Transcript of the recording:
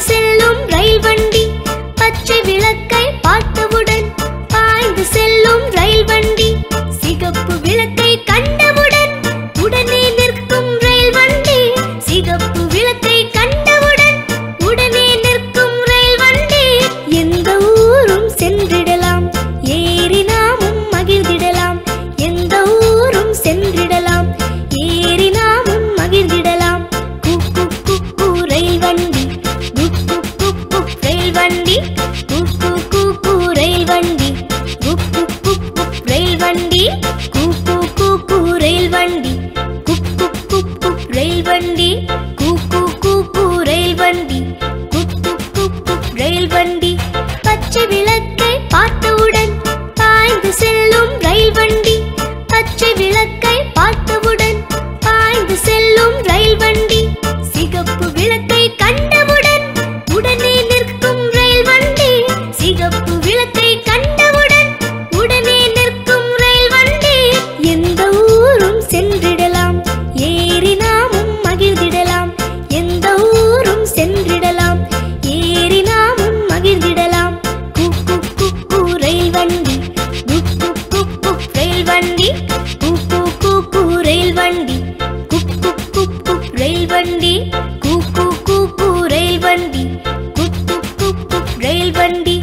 செல்லும் ரயில் வண்டி பச்சை விளக்கை பார்த்தவுடன் பாய்ந்து செல்லும் ரயில் வண்டி சிகப்பு விளக்கை கண்டவுடன் உடனே நிற்கும் ரயில் வண்டி சிகப்பு விளக்கை கண்டவுடன் உடனே நிற்கும் ரயில் வண்டி எந்த ஊரும் சென்றிடலாம் ஏறி நாமும் மகிழ்ந்திடலாம் எந்த ஊரும் சென்றிடலாம் ஏறி நாமும் மகிழ்ந்திடலாம் குக்கு குக்கு ரயில் வண்டி குக்கு குக்கு ரயில் வண்டி குக்கு குக்கு ரயில் வண்டி குக்கு குக்கு ரயில் வண்டி குக்கு குக்கு ரயில் வண்டி குக்கு குக்கு ரயில் வண்டி குக்கு குக்கு ரயில் வண்டி குக்கு குக்கு ரயில் வண்டி பச்சை விளக்கை பார்த்தவுடன் பாய்ந்து செல்லும் ரயில் வண்டி பச்சை விளக்கை பார்த்தவுடன் பாய்ந்து செல்லும் ரயில் வண்டி சிகப்பு விளக்கை கண்டவுடன் உடனே நிற்கும் ரயில் வண்டி சிகப்பு விளக்கை கண்டவுடன் உடனே நிற்கும் ரயில் வண்டி எந்த ஊரும் சென்றிடலாம் ஏறி நாமும் மகிழ்ந்திடலாம் எந்த ஊரும் சென்றிடலாம் ஏறி நாமும் மகிழ்ந்திடலாம் குக்கு குக்கு ரயில் வண்டி குக்கு குக்கு ரயில் வண்டி குக்கு குக்கு ரயில் வண்டி குக்கு குக்கு ரயில் வண்டி குக்கு குக்கு ரயில் வண்டி குக்கு குக்கு ரயில் வண்டி